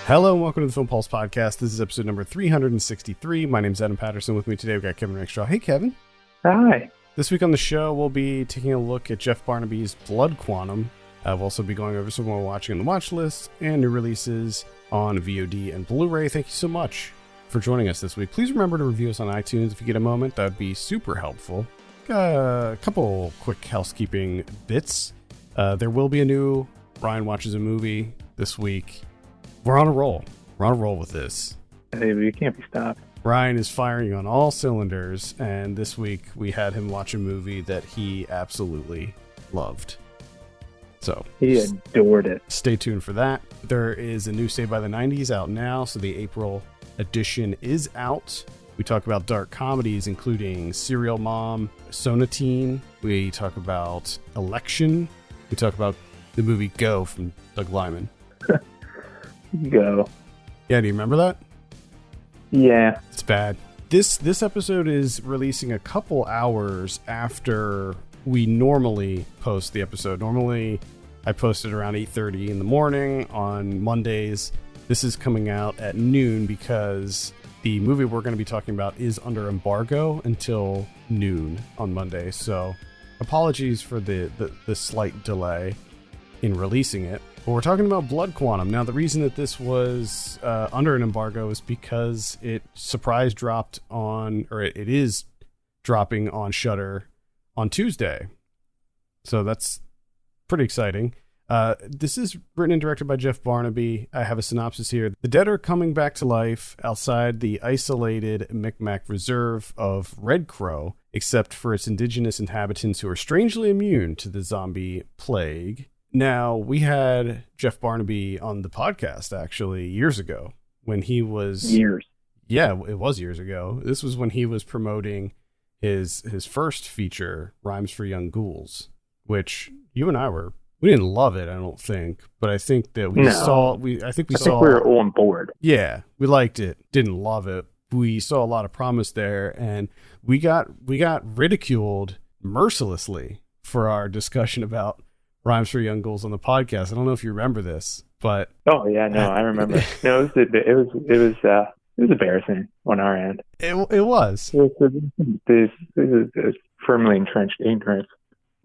Hello and welcome to the Film Pulse Podcast. This is episode number 363. My name's Adam Patterson. With me today, we've got Kevin Rakestraw. Hey, Kevin. Hi. This week on the show, we'll be taking a look at Jeff Barnaby's Blood Quantum. We'll also be going over some more watching on the watch list and new releases on VOD and Blu-ray. Thank you so much for joining us this week. Please remember to review us on iTunes if you get a moment. That would be super helpful. A couple quick housekeeping bits. There will be a new Ryan Watches a Movie this week. We're on a roll. We're on a roll with this. Hey, we can't be stopped. Ryan is firing on all cylinders, and this week we had him watch a movie that he absolutely loved. So he adored it. Stay tuned for that. There is a new Saved by the 90s out now, so the April edition is out. We talk about dark comedies, including Serial Mom, Sonatine. We talk about Election. We talk about the movie Go from Doug Liman. Go. Yeah, do you remember that? Yeah. It's bad. This episode is releasing a couple hours after we normally post the episode. Normally, I post it around 8:30 in the morning on Mondays. This is coming out at noon because the movie we're going to be talking about is under embargo until noon on Monday. So apologies for the slight delay in releasing it. But we're talking about Blood Quantum. Now, the reason that this was under an embargo is because it surprise dropped on, or it is dropping on Shudder on Tuesday. So that's pretty exciting. This is written and directed by Jeff Barnaby. I have a synopsis here. The dead are coming back to life outside the isolated Micmac Reserve of Red Crow, except for its indigenous inhabitants who are strangely immune to the zombie plague. Now, we had Jeff Barnaby on the podcast, actually, years ago when he was... Years. Yeah, it was years ago. This was when he was promoting his first feature, Rhymes for Young Ghouls, which you and I we didn't love it, I don't think, but I think that we saw... I think we were on board. Yeah, we liked it, didn't love it. We saw a lot of promise there, and we got ridiculed mercilessly for our discussion about Rhymes for Young Ghouls on the podcast. I don't know if you remember this, but oh yeah, no, I remember. No, it was embarrassing on our end. It was. It was firmly entrenched ignorance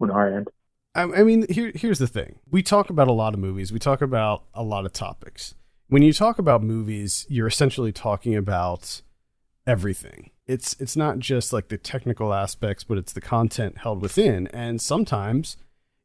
on our end. I mean, here's the thing. We talk about a lot of movies. We talk about a lot of topics. When you talk about movies, you're essentially talking about everything. It's not just like the technical aspects, but it's the content held within. And sometimes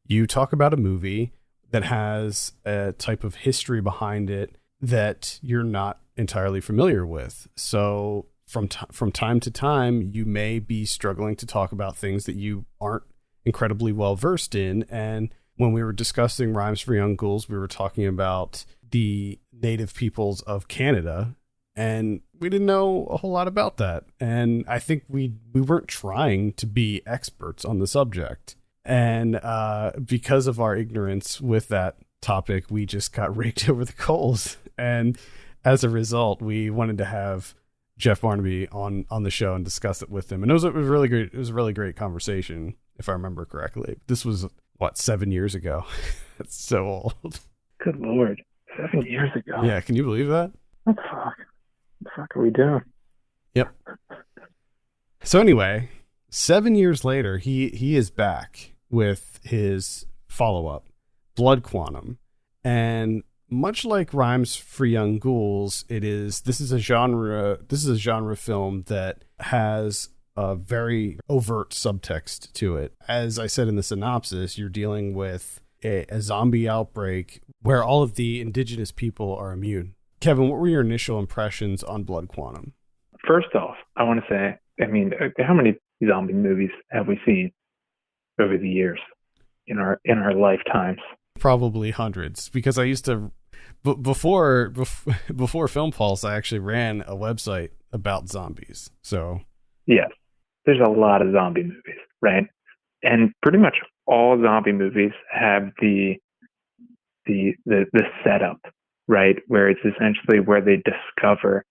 you talk about a movie that has a type of history behind it that you're not entirely familiar with. So from time to time, you may be struggling to talk about things that you aren't incredibly well versed in. And when we were discussing Rhymes for Young Ghouls, we were talking about the native peoples of Canada, and we didn't know a whole lot about that. And I think we weren't trying to be experts on the subject. And because of our ignorance with that topic, we just got raked over the coals. And as a result, we wanted to have Jeff Barnaby on the show and discuss it with him. And it was really great. It was a really great conversation, if I remember correctly. This was, 7 years ago? That's so old. Good Lord. 7 years ago. Yeah, can you believe that? What the fuck are we doing? Yep. So anyway, 7 years later, he is back with his follow-up, Blood Quantum. And much like Rhymes for Young Ghouls, this is a genre film that has a very overt subtext to it. As I said in the synopsis, you're dealing with a zombie outbreak where all of the indigenous people are immune. Kevin, what were your initial impressions on Blood Quantum? First off, I want to say, how many zombie movies have we seen over the years in our lifetimes? Probably hundreds, because I used to before Film Pulse, I actually ran a website about zombies. So yes, there's a lot of zombie movies, right? And pretty much all zombie movies have the setup, right, where it's essentially where they discover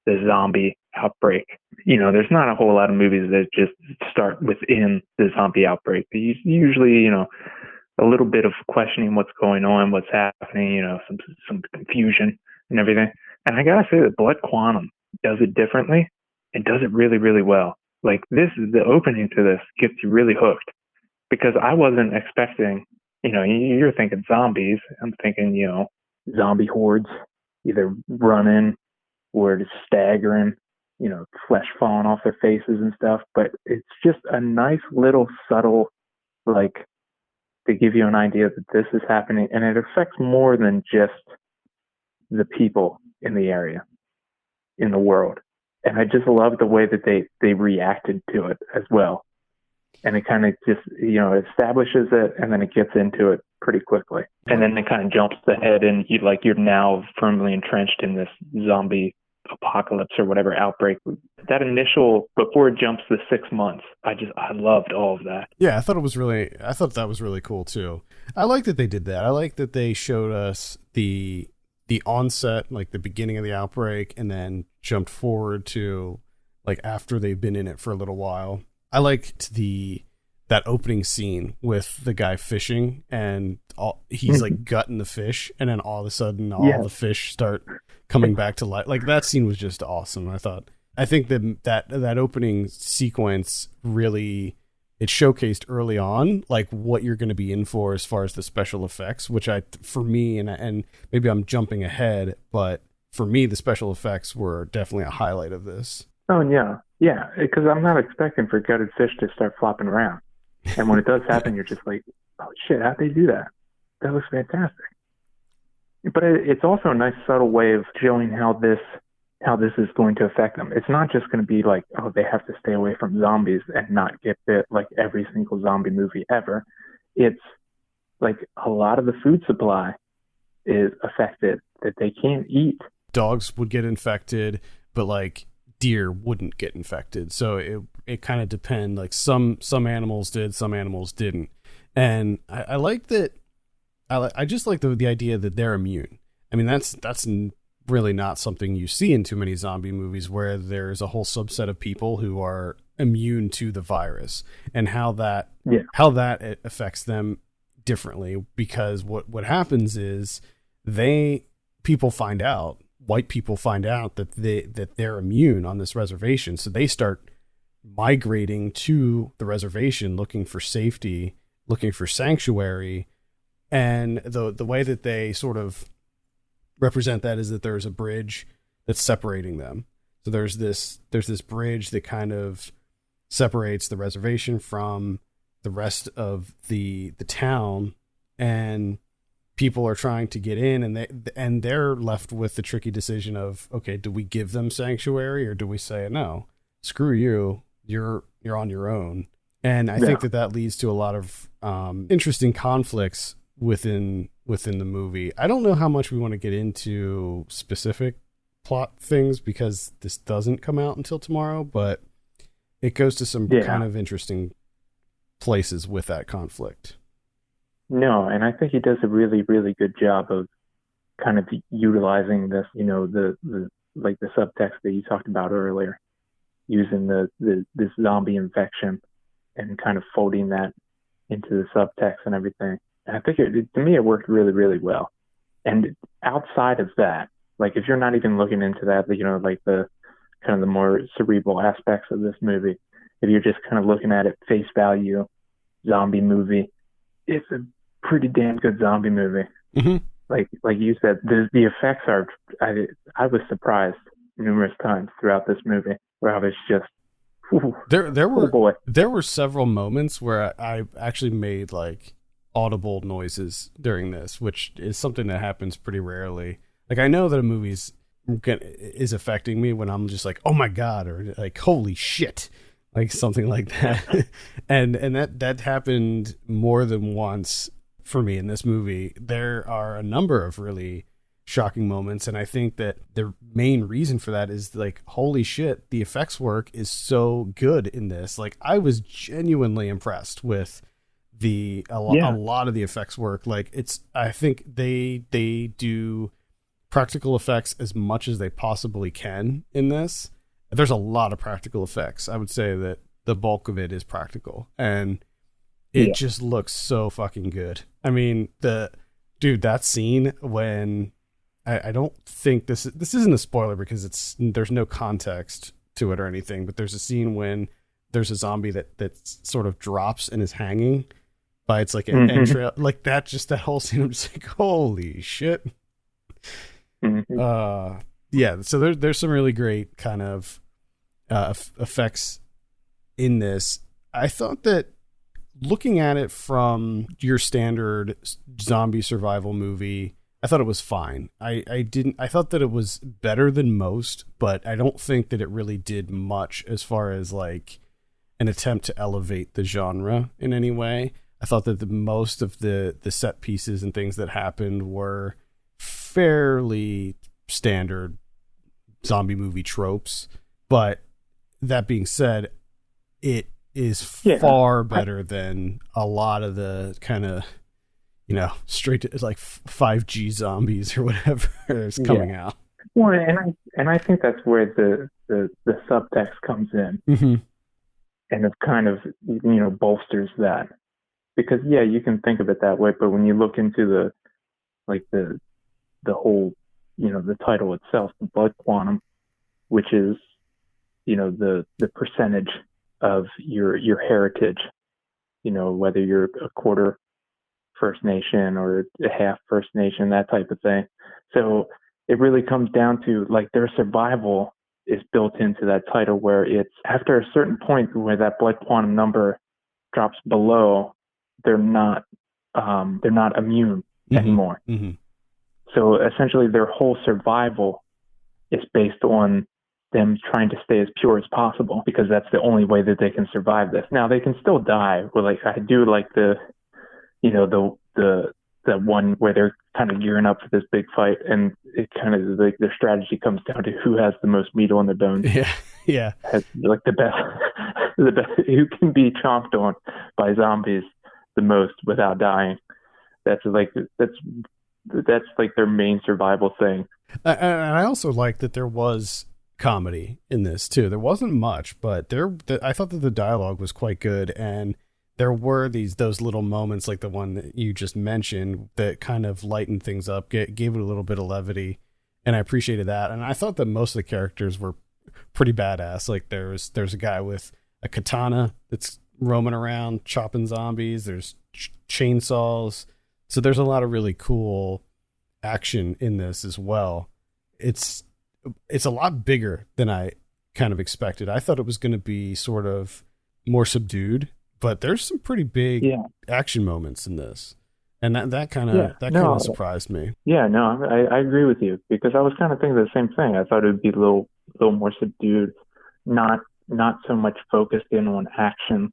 the zombie outbreak. There's not a whole lot of movies that just start within the zombie outbreak. They usually, a little bit of questioning what's going on, what's happening, some confusion, and everything. And I gotta say that Blood Quantum does it differently and does it really, really well. Like the opening to this gets you really hooked because I wasn't expecting, you're thinking zombies. I'm thinking, zombie hordes either running or just staggering, flesh falling off their faces and stuff. But it's just a nice little subtle, like, to give you an idea that this is happening, and it affects more than just the people in the area, in the world. And I just love the way that they reacted to it as well. And it kind of just, establishes it, and then it gets into it pretty quickly. And then it kind of jumps ahead, and you're now firmly entrenched in this zombie apocalypse or whatever outbreak. That initial, before it jumps the 6 months, I loved all of that. Yeah, I thought that was really cool too. I like that they did that. I like that they showed us the onset, like the beginning of the outbreak, and then jumped forward to like after they've been in it for a little while. I liked that opening scene with the guy fishing, and he's like gutting the fish, and then all of a sudden the fish start coming back to life. Like that scene was just awesome. I think that opening sequence really, it showcased early on like what you're going to be in for as far as the special effects, which for me, and maybe I'm jumping ahead, but for me the special effects were definitely a highlight of this. Oh yeah, because I'm not expecting for gutted fish to start flopping around, and when it does happen, you're just like, oh shit, how'd they do that? That looks fantastic. But it's also a nice subtle way of showing how this is going to affect them. It's not just going to be like, oh, they have to stay away from zombies and not get bit like every single zombie movie ever. It's like a lot of the food supply is affected that they can't eat. Dogs would get infected, but like deer wouldn't get infected. So it kind of depend. Like some animals did, some animals didn't. And I like that. I just like the idea that they're immune. I mean, that's really not something you see in too many zombie movies, where there's a whole subset of people who are immune to the virus, and how that affects them differently. Because what happens is white people find out that they're immune on this reservation, so they start migrating to the reservation looking for safety, looking for sanctuary. And the way that they sort of represent that is that there's a bridge that's separating them. So there's this bridge that kind of separates the reservation from the rest of the town, and people are trying to get in, and they're left with the tricky decision of, okay, do we give them sanctuary, or do we say, no, screw you, you're on your own? And I think that leads to a lot of interesting conflicts within the movie. I don't know how much we want to get into specific plot things because this doesn't come out until tomorrow, but it goes to some kind of interesting places with that conflict. No, and I think he does a really, really good job of kind of utilizing this, the like the subtext that you talked about earlier, using this zombie infection and kind of folding that into the subtext and everything. And I think to me, it worked really, really well. And outside of that, like if you're not even looking into that, like the kind of the more cerebral aspects of this movie, if you're just kind of looking at it face value, zombie movie, it's a pretty damn good zombie movie. Mm-hmm. Like you said, the effects are, I was surprised numerous times throughout this movie where I was just, there were several moments where I actually made like audible noises during this, which is something that happens pretty rarely. Like I know that a movie is affecting me when I'm just like, oh my God, or like, holy shit, like something like that. and that happened more than once for me in this movie. There are a number of really shocking moments, and I think that the main reason for that is like, holy shit, the effects work is so good in this. Like I was genuinely impressed with a lot of the effects work. Like I think they do practical effects as much as they possibly can in this. There's a lot of practical effects. I would say that the bulk of it is practical, and it just looks so fucking good. I mean, that scene when I don't think this isn't a spoiler because there's no context to it or anything, but there's a scene when there's a zombie that sort of drops and is hanging by its like entrail, like that. Just that whole scene, I'm just like, holy shit. Yeah. So there's some really great kind of effects in this. I thought that looking at it from your standard zombie survival movie, I thought it was fine. I thought that it was better than most, but I don't think that it really did much as far as like an attempt to elevate the genre in any way. I thought that most of the set pieces and things that happened were fairly standard zombie movie tropes. But that being said, it is far better than a lot of the kind of, straight to like 5G zombies or whatever is coming out. Well, and I think that's where the subtext comes in, and it kind of bolsters that, because you can think of it that way, but when you look into the whole the title itself, the blood quantum, which is the percentage of your heritage, whether you're a quarter First Nation or a half First Nation, that type of thing. So it really comes down to like their survival is built into that title, where it's after a certain point where that blood quantum number drops below, they're not immune anymore. So essentially their whole survival is based on them trying to stay as pure as possible, because that's the only way that they can survive this. Now they can still die. Well, like I do like the one where they're kind of gearing up for this big fight, and it kind of like their strategy comes down to who has the most meat on their bones. Yeah. Has like the best, who can be chomped on by zombies the most without dying. That's like their main survival thing. And I also like that there was comedy in this too. There wasn't much, but I thought that the dialogue was quite good, and there were those little moments like the one that you just mentioned that kind of lightened things up, gave it a little bit of levity, and I appreciated that. And I thought that most of the characters were pretty badass. Like there's a guy with a katana that's roaming around chopping zombies. There's chainsaws. So there's a lot of really cool action in this as well. It's a lot bigger than I kind of expected. I thought it was going to be sort of more subdued, but there's some pretty big action moments in this, and that kind of surprised me. Yeah, no, I agree with you, because I was kind of thinking the same thing. I thought it would be a little more subdued, not so much focused in on action.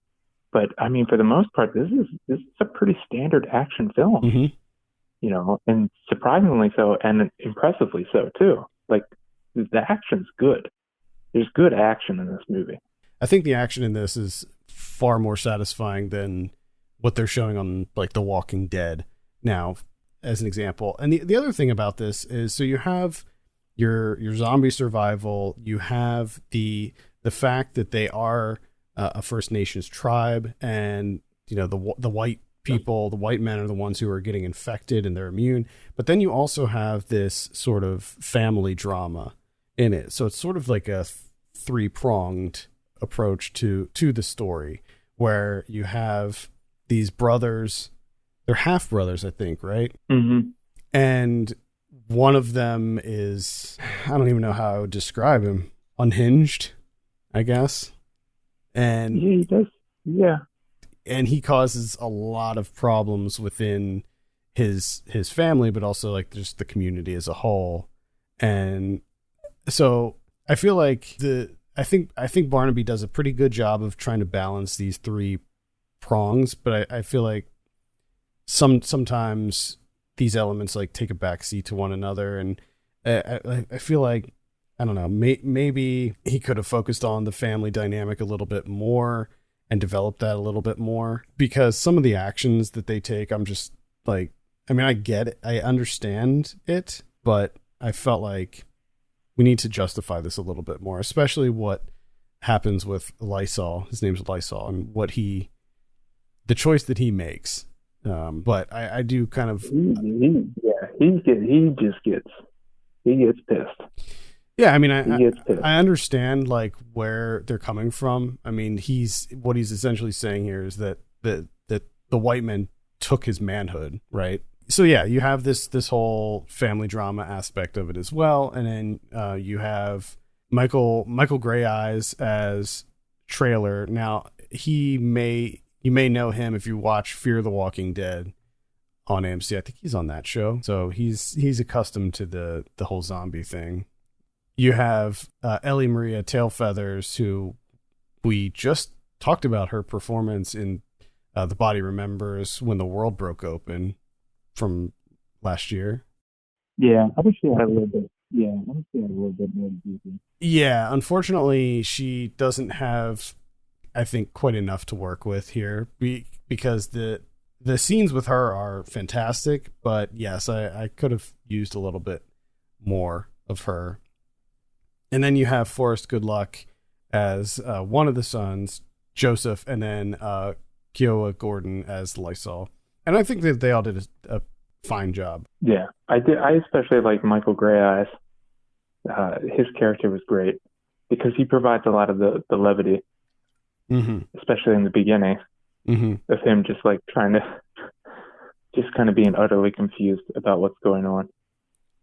But I mean, for the most part, this is a pretty standard action film, and surprisingly so, and impressively so too. Like the action's good. There's good action in this movie. I think the action in this is far more satisfying than what they're showing on like The Walking Dead now, as an example. And the other thing about this is, so you have your zombie survival, you have the fact that they are a First Nations tribe, and the white people, the white men are the ones who are getting infected and they're immune. But then you also have this sort of family drama in it. So it's sort of like a three-pronged approach to the story, where you have these brothers, they're half brothers, I think, right? And one of them is, I don't even know how I would describe him, unhinged, I guess. And yeah, he does. Yeah. And he causes a lot of problems within his family, but also like just the community as a whole. And so I feel like I think Barnaby does a pretty good job of trying to balance these three prongs, but I feel like sometimes these elements like take a backseat to one another, and I feel like, I don't know, maybe he could have focused on the family dynamic a little bit more and developed that a little bit more, because some of the actions that they take, I'm just like, I mean, I get it, I understand it, but I felt like we need to justify this a little bit more, especially what happens with Lysol. His name's Lysol, and the choice that he makes. But I do kind of, he just gets he gets pissed. Yeah, I mean, He gets pissed. I understand like where they're coming from. I mean, he's essentially saying here is that the white men took his manhood, right? So yeah, you have this whole family drama aspect of it as well, and then you have Michael Grey Eyes as Trailer. Now you may know him if you watch Fear the Walking Dead on AMC. I think he's on that show, so he's accustomed to the whole zombie thing. You have Ellie Maria Tailfeathers, who we just talked about her performance in The Body Remembers When the World Broke Open from last year. Yeah, I wish she had a little bit. Yeah, I wish she had a little bit more detail. Yeah, unfortunately, she doesn't have, I think, quite enough to work with here because the scenes with her are fantastic. But yes, I could have used a little bit more of her. And then you have Forrest Goodluck as one of the sons, Joseph, and then Kiowa Gordon as Lysol. And I think that they all did a fine job. Yeah, I did. I especially like Michael Grey Eyes. His character was great because he provides a lot of the levity, especially in the beginning of him just like trying to just kind of being utterly confused about what's going on.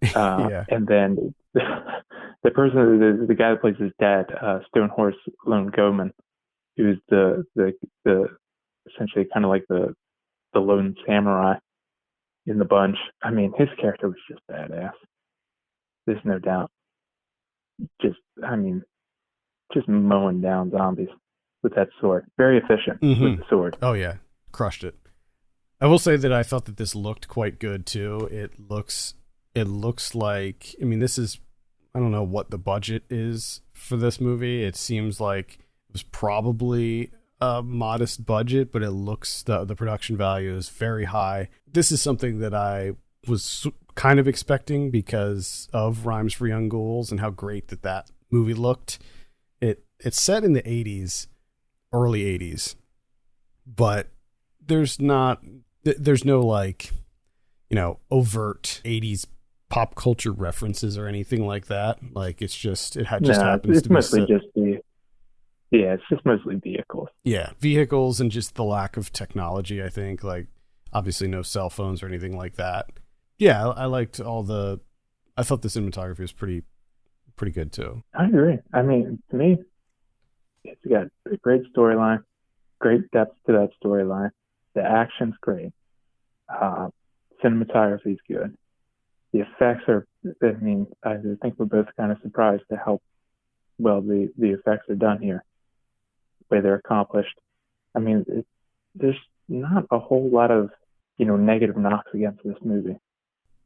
Yeah. And then the person, the guy that plays his dad, Stonehorse Lone Goman, who's the essentially kind of like the lone samurai in the bunch. I mean, his character was just badass. There's no doubt. Just mowing down zombies with that sword. Very efficient with the sword. Oh yeah, crushed it. I will say that I thought that this looked quite good too. It looks like, I mean, this is, I don't know what the budget is for this movie. It seems like it was probably a modest budget, but it looks, the production value is very high. This is something that I was kind of expecting because of Rhymes for Young Ghouls and how great that movie looked. It's set in the 80s, early 80s, but there's no like, you know, overt 80s pop culture references or anything like that. Like it's just happens to be mostly it's just mostly vehicles. Yeah, vehicles and just the lack of technology, I think. Like obviously no cell phones or anything like that. Yeah, I liked I thought the cinematography was pretty good too. I agree. I mean, to me, it's got a great storyline, great depth to that storyline. The action's great. Cinematography's good. The effects are, I mean, I think we're both kind of surprised at how well the effects are done here, the way they're accomplished. I mean, there's not a whole lot of, negative knocks against this movie.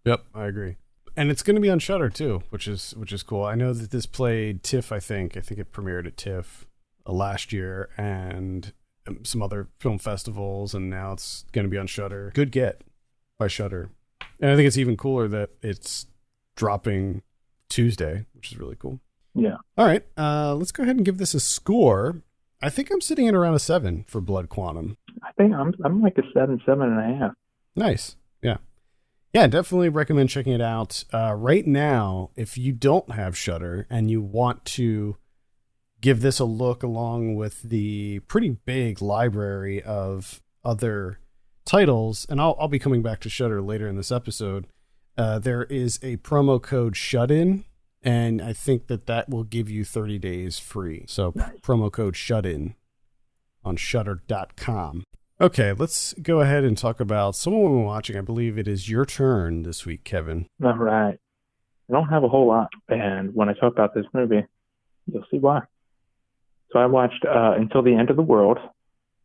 Yep, I agree. And it's going to be on Shudder too, which is cool. I know that this played TIFF, I think it premiered at TIFF last year and some other film festivals, and now it's going to be on Shudder. Good get by Shudder. And I think it's even cooler that it's dropping Tuesday, which is really cool. Yeah. All right, let's go ahead and give this a score. I think I'm sitting at around a 7 for Blood Quantum. I think I'm like a 7.5. Nice. Yeah. Yeah, definitely recommend checking it out. Right now, if you don't have Shudder and you want to give this a look along with the pretty big library of other titles, and I'll be coming back to Shudder later in this episode, there is a promo code SHUTIN, and I think that will give you 30 days free. So promo code SHUTIN on Shudder.com. Okay, let's go ahead and talk about someone we've been watching. I believe it is your turn this week, Kevin. All right. I don't have a whole lot, and when I talk about this movie, you'll see why. So I watched Until the End of the World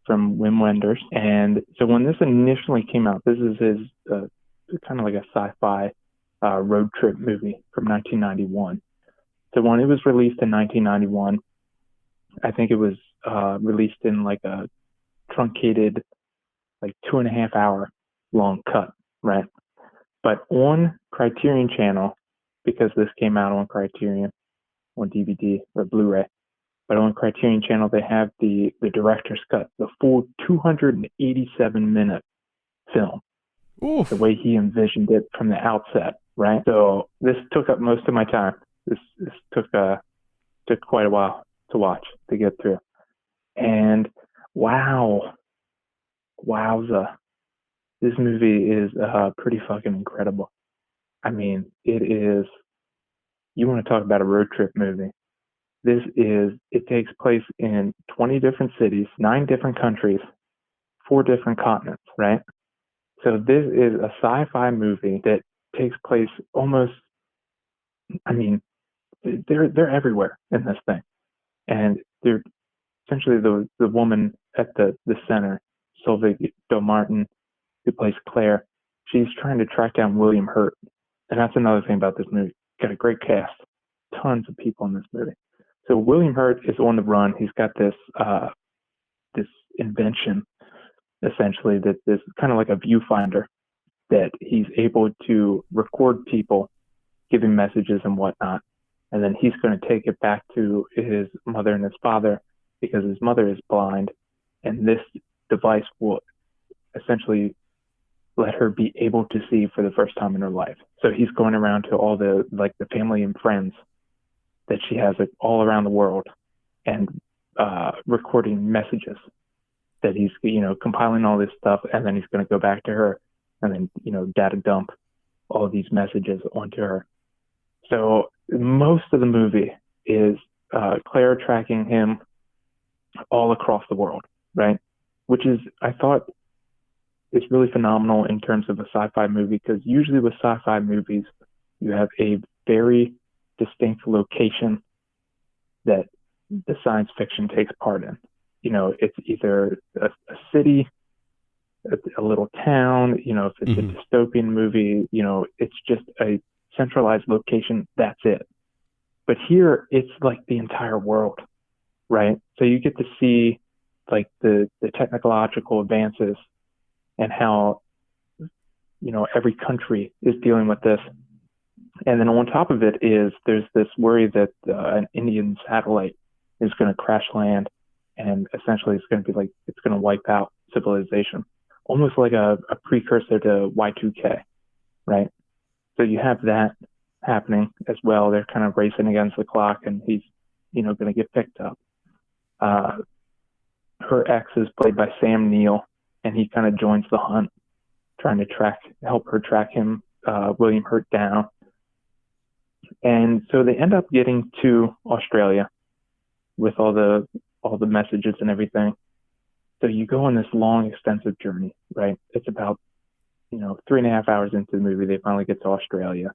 from Wim Wenders, and so when this initially came out, this is his kind of like a sci-fi road trip movie from 1991. So when it was released in 1991, I think it was released in like a truncated, like 2.5 hour long cut, right? But on Criterion Channel, because this came out on Criterion on DVD or Blu-ray, but on Criterion Channel they have the director's cut, the full 287-minute film. Oof. The way he envisioned it from the outset, right? So this took up most of my time. This took quite a while to watch, to get through. And wow, wowza, this movie is pretty fucking incredible. I mean, it is, you want to talk about a road trip movie. It takes place in 20 different cities, 9 different countries, 4 different continents, right? So this is a sci-fi movie that takes place almost, I mean, they're everywhere in this thing. And they're essentially the woman at the center, Sylvie Martin, who plays Claire, she's trying to track down William Hurt. And that's another thing about this movie. Got a great cast. Tons of people in this movie. So William Hurt is on the run. He's got this invention, essentially, that is kind of like a viewfinder, that he's able to record people giving messages and whatnot. And then he's going to take it back to his mother and his father, because his mother is blind. And this device will essentially let her be able to see for the first time in her life. So he's going around to all the family and friends that she has all around the world, and recording messages that he's, compiling all this stuff, and then he's going to go back to her and then, data dump all of these messages onto her. So most of the movie is Claire tracking him all across the world, right? Which is, I thought, is really phenomenal in terms of a sci-fi movie, because usually with sci-fi movies, you have a very distinct location that the science fiction takes part in. It's either a city, a little town, if it's a dystopian movie, it's just a centralized location. That's it. But here it's like the entire world, right? So you get to see like the technological advances and how, every country is dealing with this. And then on top of it there's this worry that an Indian satellite is going to crash land, and essentially it's going to wipe out civilization, almost like a precursor to Y2K, right? So you have that happening as well. They're kind of racing against the clock, and he's, going to get picked up. Her ex is played by Sam Neill, and he kind of joins the hunt, trying to help her track him, William Hurt, down. And so they end up getting to Australia with all the messages and everything. So you go on this long, extensive journey, right? It's about, 3.5 hours into the movie, they finally get to Australia.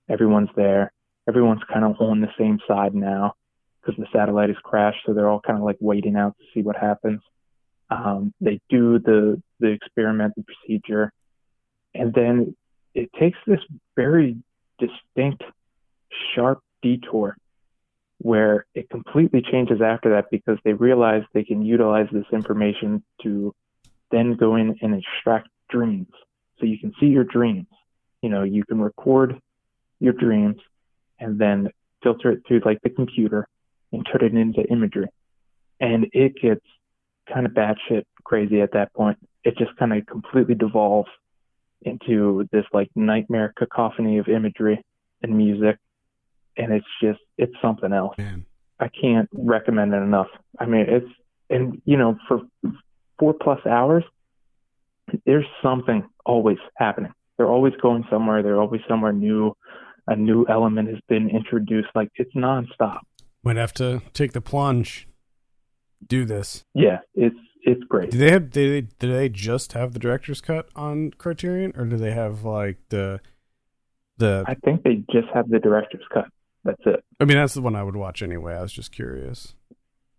Everyone's there. Everyone's kind of on the same side now, because the satellite has crashed. So they're all kind of like waiting out to see what happens. They do the experiment, the procedure, and then it takes this very distinct, sharp detour where it completely changes after that, because they realize they can utilize this information to then go in and extract dreams. So you can see your dreams. You can record your dreams and then filter it through like the computer and turn it into imagery. And it gets kind of batshit crazy at that point. It just kind of completely devolves into this like nightmare cacophony of imagery and music. And it's something else. Man. I can't recommend it enough. I mean, for 4+ hours, there's something always happening. They're always going somewhere. They're always somewhere new. A new element has been introduced. Like, it's nonstop. Might have to take the plunge. Do this. Yeah, it's great. Do they just have the director's cut on Criterion, or do they have like the I think they just have the director's cut. That's it. I mean, that's the one I would watch anyway. I was just curious.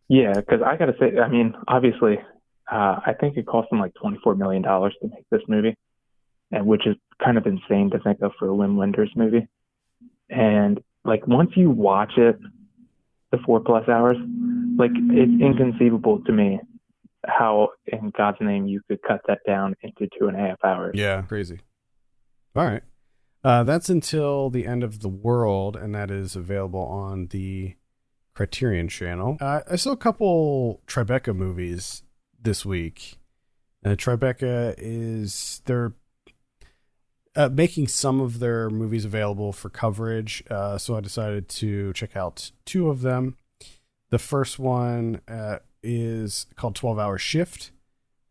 Yeah, because I got to say, I mean, obviously, I think it cost them like $24 million to make this movie, and which is kind of insane to think of for a Wim Wenders movie. And like, once you watch it, the 4+ hours, like, it's inconceivable to me how in God's name you could cut that down into 2.5 hours. Yeah, crazy. All right. That's Until the End of the World, and that is available on the Criterion channel. I saw a couple Tribeca movies this week. Tribeca is making some of their movies available for coverage. So I decided to check out two of them. The first one is called 12-Hour Shift,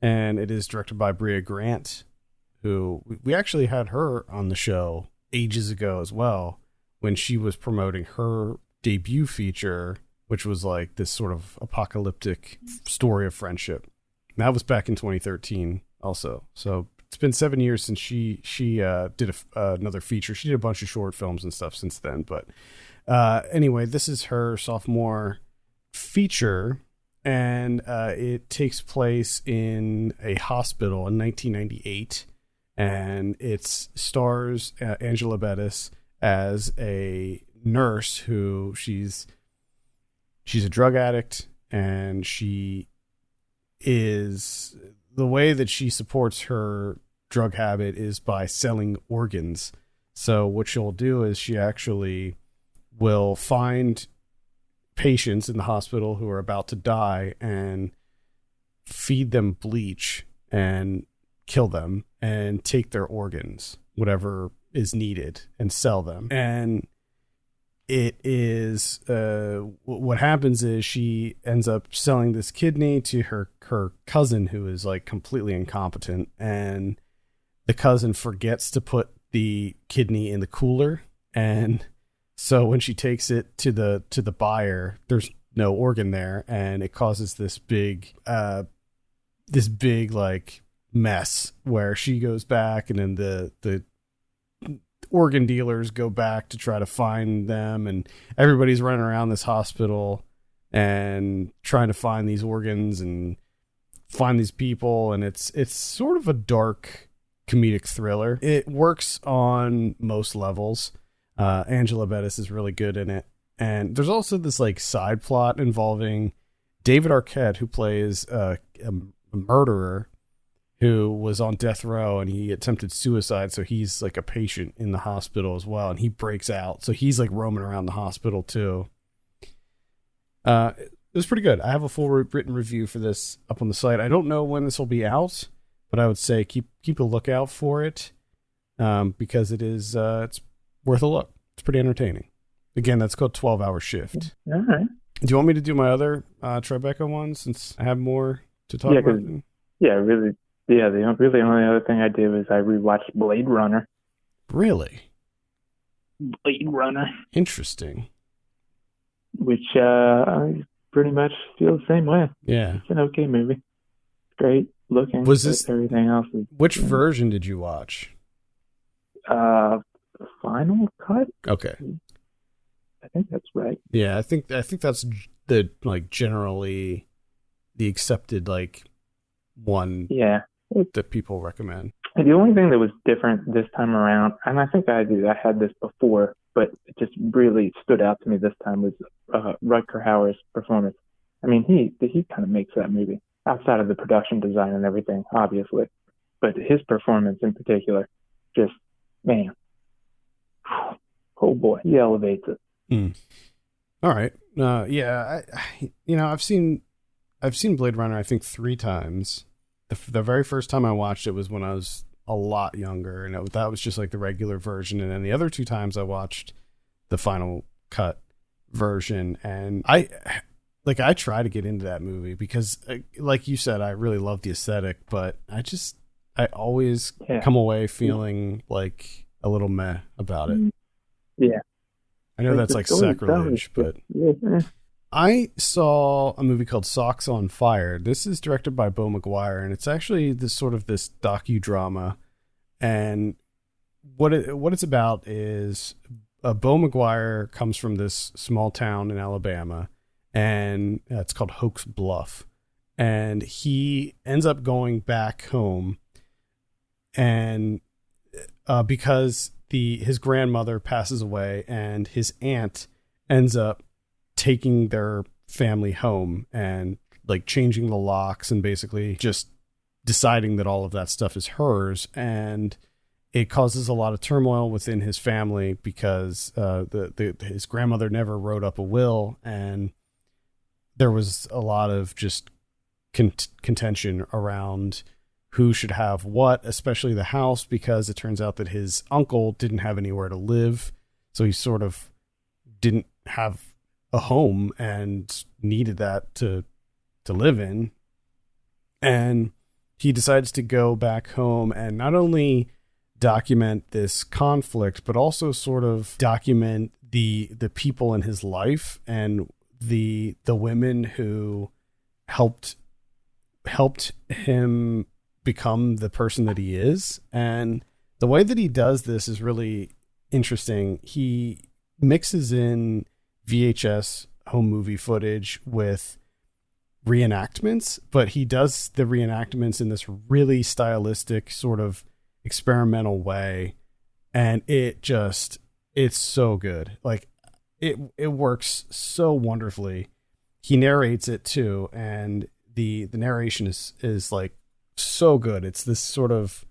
and it is directed by Brea Grant, who we actually had her on the show ages ago as well, when she was promoting her debut feature, which was like this sort of apocalyptic story of friendship. And that was back in 2013 also. So it's been 7 years since she did another feature. She did a bunch of short films and stuff since then. But anyway, this is her sophomore feature, and it takes place in a hospital in 1998, and it stars Angela Bettis as a nurse who she's a drug addict, and she is, the way that she supports her drug habit is by selling organs. So what she'll do is she actually will find patients in the hospital who are about to die and feed them bleach and kill them and take their organs, whatever is needed, and sell them. And it is what happens is she ends up selling this kidney to her cousin, who is like completely incompetent, and the cousin forgets to put the kidney in the cooler, and so when she takes it to the buyer, there's no organ there, and it causes this big like mess where she goes back, and then the organ dealers go back to try to find them, and everybody's running around this hospital and trying to find these organs and find these people, and it's sort of a dark comedic thriller. It works on most levels. Angela Bettis is really good in it, and there's also this like side plot involving David Arquette, who plays a murderer who was on death row, and he attempted suicide. So he's like a patient in the hospital as well, and he breaks out. So he's like roaming around the hospital too. It was pretty good. I have a full written review for this up on the site. I don't know when this will be out, but I would say keep a lookout for it, because it's worth a look. It's pretty entertaining. Again, that's called 12-Hour Shift. All right. Do you want me to do my other Tribeca one, since I have more to talk about? Yeah, really. Yeah, the only other thing I did was I rewatched Blade Runner. Really? Blade Runner. Interesting. Which I pretty much feel the same way. Yeah. It's an okay movie. Great looking. Was this everything else? Which version did you watch? Final cut. Okay. I think that's right. Yeah, I think that's the like generally the accepted like one. Yeah. That people recommend. And the only thing that was different this time around, and I think I had this before, but it just really stood out to me this time, was Rutger Hauer's performance. I mean, he kind of makes that movie, outside of the production design and everything, obviously, but his performance in particular, just, man, oh boy, he elevates it. Mm. All right. Yeah, I've seen Blade Runner, I think 3 times. The very first time I watched it was when I was a lot younger, and that was just like the regular version. And then the other 2 times I watched the final cut version, and I try to get into that movie because, like you said, I really love the aesthetic, but I always come away feeling like a little meh about it. Yeah. I know that's like sacrilege, but I saw a movie called Socks on Fire. This is directed by Beau McGuire, and it's actually this docudrama. And what it's about is Beau McGuire comes from this small town in Alabama, and it's called Hoax Bluff. And he ends up going back home, and because his grandmother passes away, and his aunt ends up taking their family home and like changing the locks and basically just deciding that all of that stuff is hers. And it causes a lot of turmoil within his family because his grandmother never wrote up a will, and there was a lot of just contention around who should have what, especially the house, because it turns out that his uncle didn't have anywhere to live. So he sort of didn't have a home and needed that to live in. And he decides to go back home and not only document this conflict, but also sort of document the people in his life and the women who helped him become the person that he is. And the way that he does this is really interesting. He mixes in VHS home movie footage with reenactments, but he does the reenactments in this really stylistic sort of experimental way, and it's so good. Like it works so wonderfully. He narrates it too, and the narration is like so good. It's this sort of,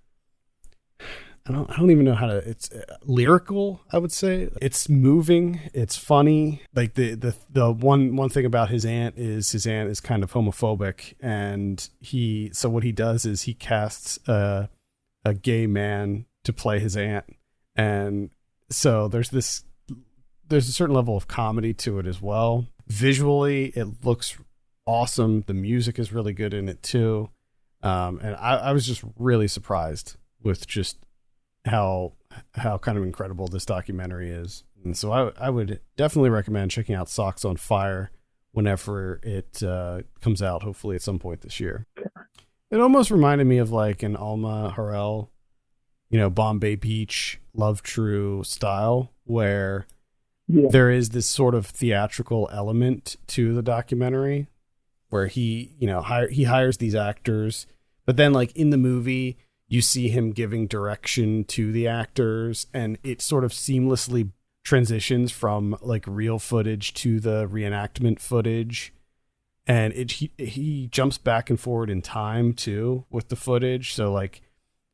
I don't even know how to, it's lyrical, I would say. It's moving, it's funny. Like the one thing about his aunt is kind of homophobic, and so what he does is he casts a gay man to play his aunt. And so there's a certain level of comedy to it as well. Visually, it looks awesome. The music is really good in it too. And I was just really surprised with just how kind of incredible this documentary is. And so I would definitely recommend checking out Socks on Fire whenever it comes out, hopefully at some point this year. It almost reminded me of like an Alma Harrell, Bombay Beach, Love True style, where there is this sort of theatrical element to the documentary where he hires these actors, but then like in the movie, you see him giving direction to the actors, and it sort of seamlessly transitions from like real footage to the reenactment footage. And he jumps back and forward in time too with the footage. So like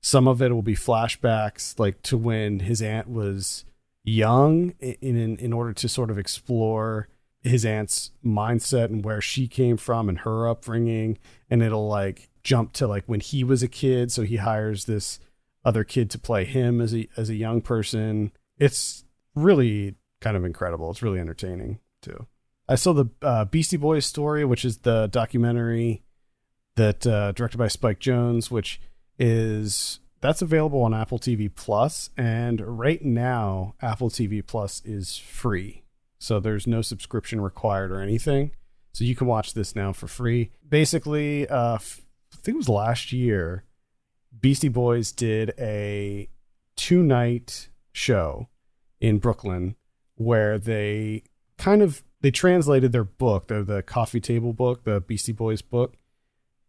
some of it will be flashbacks like to when his aunt was young in order to sort of explore his aunt's mindset and where she came from and her upbringing. And it'll like jump to like when he was a kid. So he hires this other kid to play him as a young person. It's really kind of incredible. It's really entertaining too. I saw the Beastie Boys Story, which is the documentary that directed by Spike Jonze, that's available on Apple TV Plus. And right now, Apple TV Plus is free. So there's no subscription required or anything. So you can watch this now for free. Basically, I think it was last year, Beastie Boys did a 2-night show in Brooklyn where they translated their book, the coffee table book, the Beastie Boys book.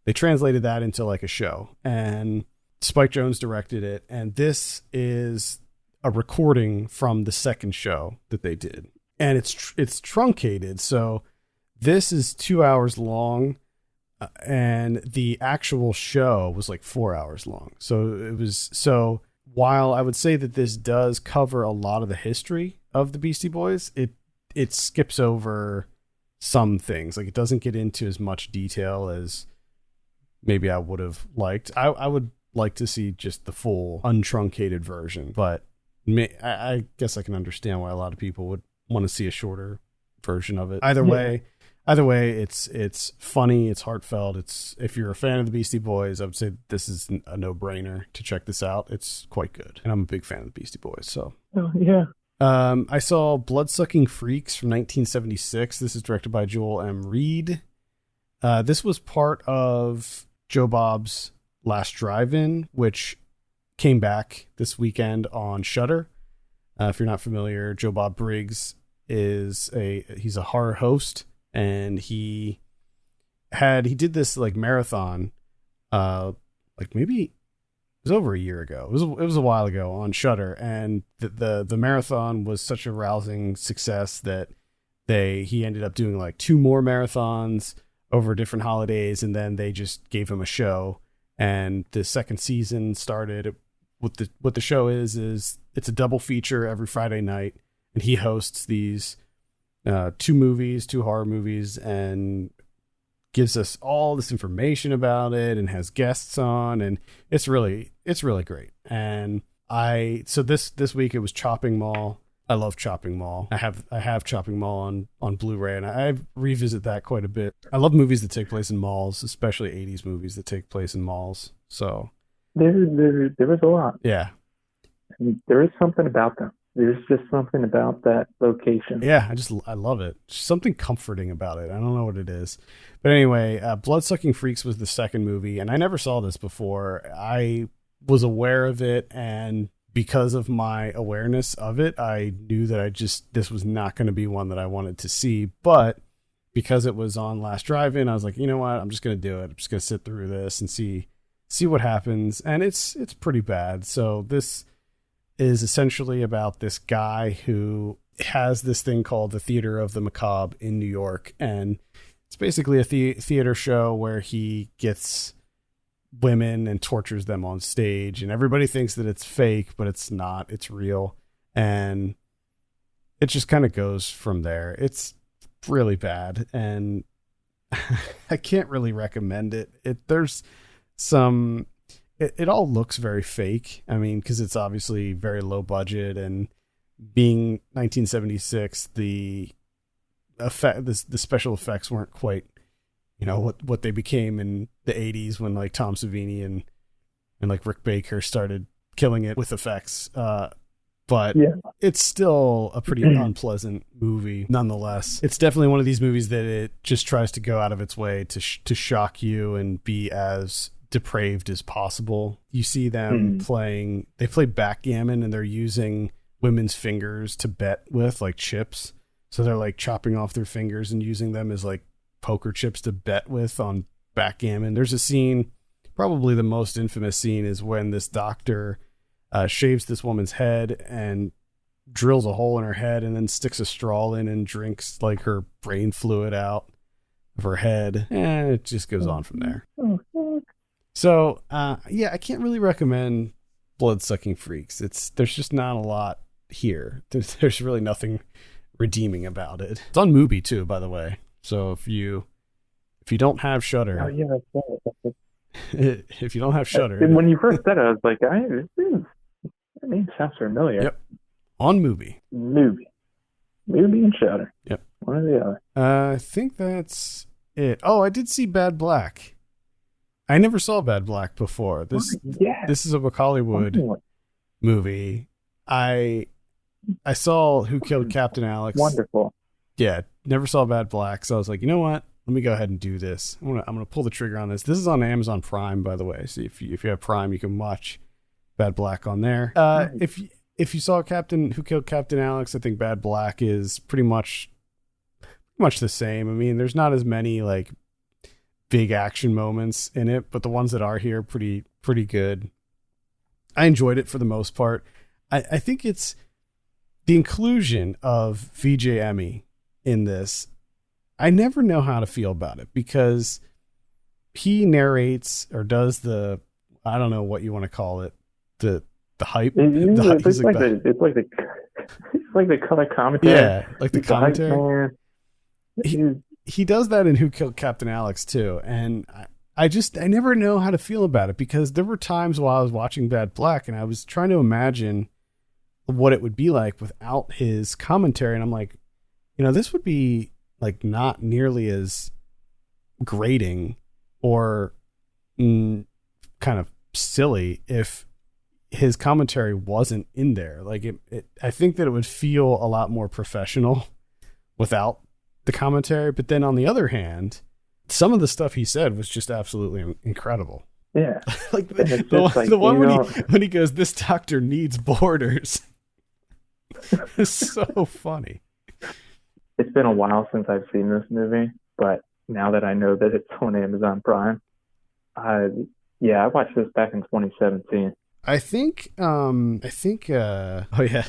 They translated that into like a show, and Spike Jonze directed it. And this is a recording from the second show that they did. And it's truncated. So this is 2 hours long, and the actual show was like 4 hours long. So while I would say that this does cover a lot of the history of the Beastie Boys, it skips over some things. Like it doesn't get into as much detail as maybe I would have liked. I would like to see just the full untruncated version, but I guess I can understand why a lot of people would want to see a shorter version of it. Either way, it's funny, it's heartfelt. If you're a fan of the Beastie Boys, I would say this is a no-brainer to check this out. It's quite good, and I'm a big fan of the Beastie Boys. So, I saw Bloodsucking Freaks from 1976. This is directed by Joel M. Reed. This was part of Joe Bob's Last Drive-In, which came back this weekend on Shudder. If you're not familiar, Joe Bob Briggs he's a horror host, and he did this like marathon, like maybe it was over a year ago. It was a while ago on Shudder, and the marathon was such a rousing success that he ended up doing like 2 more marathons over different holidays, and then they just gave him a show. And the second season started. What the show is it's a double feature every Friday night, and he hosts these 2 horror movies, and gives us all this information about it and has guests on, and it's really great. And so this week it was Chopping Mall. I love Chopping Mall. I have Chopping Mall on Blu-ray, and I revisit that quite a bit. I love movies that take place in malls, especially 80s movies that take place in malls. So there was a lot. Yeah. And there is something about them. There's just something about that location. Yeah, I love it. Something comforting about it. I don't know what it is. But anyway, Bloodsucking Freaks was the second movie, and I never saw this before. I was aware of it, and because of my awareness of it, I knew that this was not going to be one that I wanted to see. But because it was on Last Drive-In, I was like, you know what? I'm just going to do it. I'm just going to sit through this and see what happens. And it's pretty bad. So this is essentially about this guy who has this thing called the Theater of the Macabre in New York. And it's basically a theater show where he gets women and tortures them on stage, and everybody thinks that it's fake, but it's not. It's real. And it just kind of goes from there. It's really bad, and I can't really recommend it. It all looks very fake. I mean, because it's obviously very low budget, and being 1976, the special effects weren't quite, what they became in the 80s when like Tom Savini and like Rick Baker started killing it with effects. But yeah, it's still a pretty unpleasant movie nonetheless. It's definitely one of these movies that it just tries to go out of its way to shock you and be as depraved as possible. You see them they play backgammon, and they're using women's fingers to bet with, like chips. So they're like chopping off their fingers and using them as like poker chips to bet with on backgammon. There's a scene, probably the most infamous scene, is when this doctor shaves this woman's head and drills a hole in her head and then sticks a straw in and drinks like her brain fluid out of her head, and it just goes on from there. So yeah, I can't really recommend Bloodsucking Freaks. There's just not a lot here. There's really nothing redeeming about it. It's on Mubi too, by the way. So if you don't have Shudder, oh yeah, that's it. If you don't have Shudder, when you first said it, I was like, that name sounds familiar. Yep, on Mubi. Mubi and Shudder. Yep, one or the other. I think that's it. Oh, I did see Bad Black. I never saw Bad Black before. This is a Hollywood movie. I saw Who Killed Captain Alex. Wonderful. Yeah, never saw Bad Black, so I was like, you know what? Let me go ahead and do this. I'm gonna pull the trigger on this. This is on Amazon Prime, by the way. So if you have Prime, you can watch Bad Black on there. Nice. If you saw Who Killed Captain Alex, I think Bad Black is pretty much the same. I mean, there's not as many like big action moments in it, but the ones that are here pretty good. I enjoyed it for the most part. I think it's the inclusion of VJ Emmy in this. I never know how to feel about it, because he narrates or does I don't know what you want to call it, the hype. It's like the color commentary. Yeah, like the commentary. He does that in Who Killed Captain Alex too, and I never know how to feel about it, because there were times while I was watching Bad Black and I was trying to imagine what it would be like without his commentary, and I'm like, this would be like not nearly as grating or kind of silly if his commentary wasn't in there. Like I think that it would feel a lot more professional without the commentary. But then on the other hand, some of the stuff he said was just absolutely incredible. Yeah. Like the one when he goes, "This doctor needs borders." It's so funny. It's been a while since I've seen this movie, but now that I know that it's on Amazon Prime, I watched this back in 2017. I think oh yeah.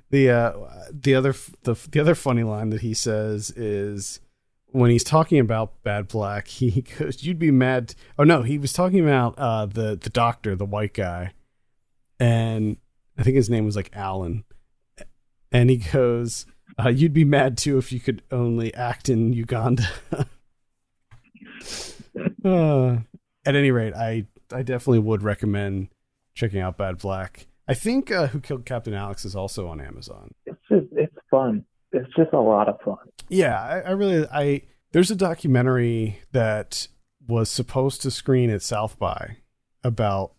The other funny line that he says is when he's talking about Bad Black, he goes, "You'd be mad." Oh no, he was talking about the doctor, the white guy, and I think his name was like Alan, and he goes, "You'd be mad too if you could only act in Uganda." At any rate, I definitely would recommend checking out Bad Black. I think Who Killed Captain Alex is also on Amazon. It's fun. It's just a lot of fun. Yeah, I there's a documentary that was supposed to screen at South by about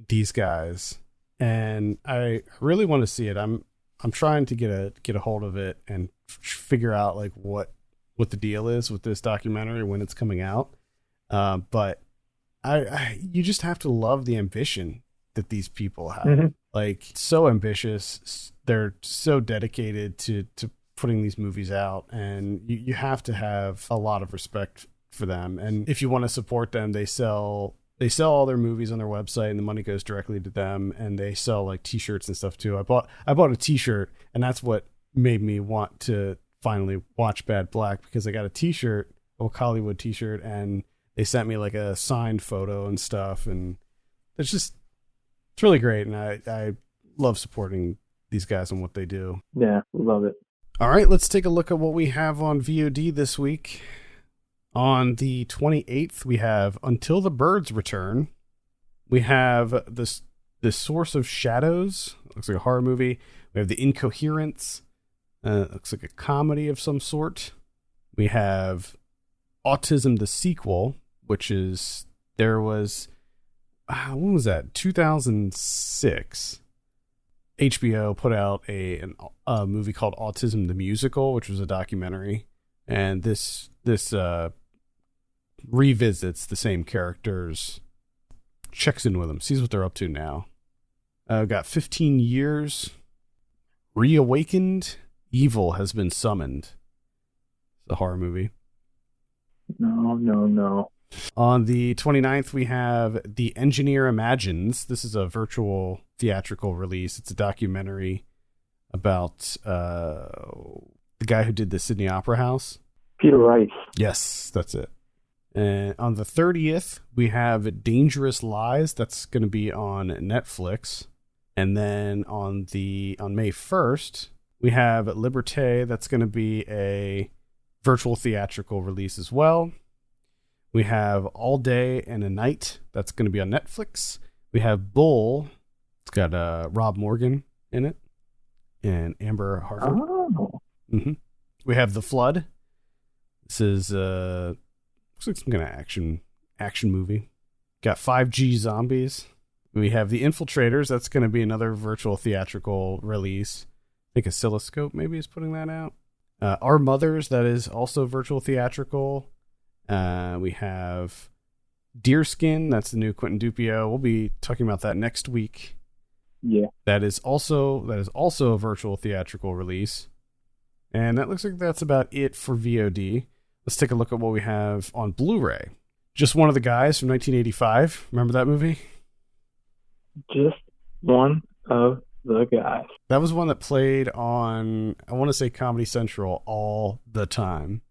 these guys, and I really want to see it. I'm trying to get a hold of it and figure out like what the deal is with this documentary when it's coming out. But you just have to love the ambition that these people have. Mm-hmm. Like, so ambitious. They're so dedicated to putting these movies out, and you have to have a lot of respect for them. And if you want to support them, they sell all their movies on their website, and the money goes directly to them. And they sell like t-shirts and stuff too. I bought a t-shirt, and that's what made me want to finally watch Bad Black, because I got a t-shirt, a Hollywood t-shirt, and they sent me like a signed photo and stuff. And it's really great. And I love supporting these guys and what they do. Yeah, love it. All right, let's take a look at what we have on VOD this week. On the 28th, we have Until the Birds Return. We have The Source of Shadows. Looks like a horror movie. We have The Incoherence. Looks like a comedy of some sort. We have Autism the Sequel, which is, there was, when was that? 2006. HBO put out a movie called Autism the Musical, which was a documentary. And this revisits the same characters, checks in with them, sees what they're up to now. Got 15 Years, Reawakened, Evil Has Been Summoned. It's a horror movie. No. On the 29th, we have The Engineer Imagines. This is a virtual theatrical release. It's a documentary about the guy who did the Sydney Opera House. Peter Rice. Yes, that's it. And on the 30th, we have Dangerous Lies. That's going to be on Netflix. And then on May 1st, we have Liberté. That's going to be a virtual theatrical release as well. We have All Day and a Night. That's going to be on Netflix. We have Bull. It's got Rob Morgan in it and Amber Harvard. Oh. Mm-hmm. We have The Flood. This is looks like some kind of action movie. Got 5G Zombies. We have The Infiltrators. That's going to be another virtual theatrical release. I think Oscilloscope maybe is putting that out. Our Mothers. That is also virtual theatrical. We have Deerskin. That's the new Quentin Dupieux. We'll be talking about that next week. Yeah. That is also a virtual theatrical release. And that looks like that's about it for VOD. Let's take a look at what we have on Blu-ray. Just One of the Guys from 1985. Remember that movie? Just One of the Guys. That was one that played on, I want to say, Comedy Central all the time.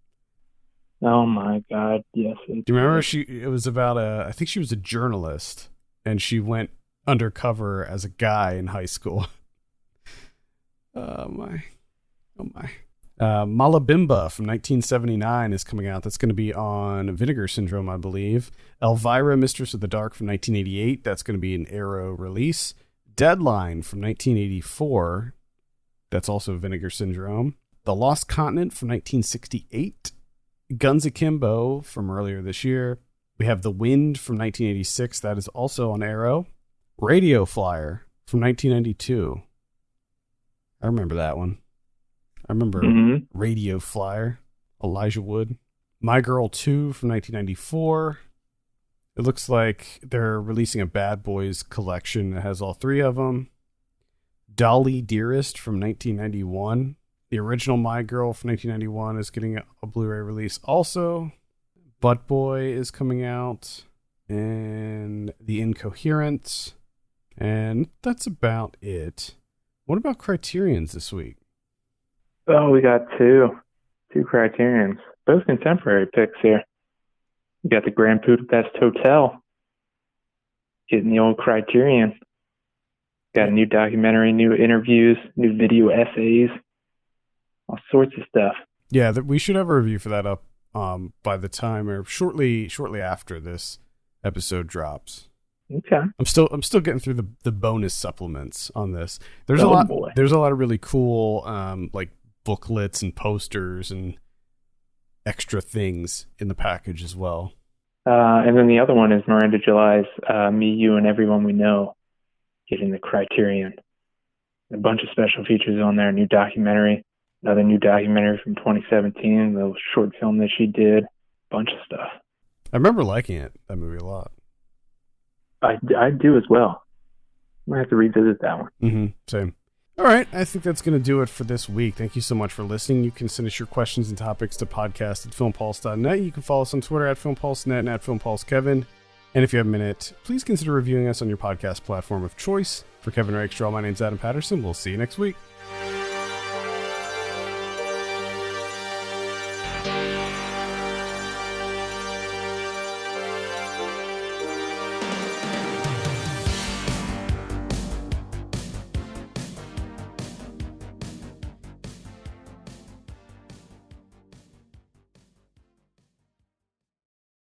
Oh my God, yes. Do you remember it was about I think she was a journalist, and she went undercover as a guy in high school. Oh my. Malabimba from 1979 is coming out. That's going to be on Vinegar Syndrome, I believe. Elvira, Mistress of the Dark from 1988. That's going to be an Arrow release. Deadline from 1984. That's also Vinegar Syndrome. The Lost Continent from 1968. Guns Akimbo from earlier this year. We have The Wind from 1986. That is also on Arrow. Radio Flyer from 1992. I remember that one. I remember Radio Flyer. Elijah Wood. My Girl 2 from 1994. It looks like they're releasing a Bad Boys collection that has all three of them. Dolly Dearest from 1991. The original My Girl from 1991 is getting a Blu-ray release also. Butt Boy is coming out. And The Incoherence. And that's about it. What about Criterion's this week? Oh, we got two Criterions. Both contemporary picks here. We got the Grand Budapest Hotel. Getting the old Criterion. Got a new documentary, new interviews, new video essays. All sorts of stuff. Yeah, we should have a review for that up by the time or shortly after this episode drops. Okay. I'm still getting through the bonus supplements on this. There's a lot of really cool like booklets and posters and extra things in the package as well. And then the other one is Miranda July's Me, You, and Everyone We Know, getting the Criterion. A bunch of special features on there, new documentary, another new documentary from 2017, the short film that she did, bunch of stuff. I remember liking that movie a lot. I do as well. I might have to revisit that one. Mm-hmm. Same. All right, I think that's going to do it for this week. Thank you so much for listening. You can send us your questions and topics to podcast@filmpulse.net. You can follow us on Twitter @filmpulsenet and @filmpulsekevin. And if you have a minute, please consider reviewing us on your podcast platform of choice. For Kevin Rakestraw, my name's Adam Patterson. We'll see you next week.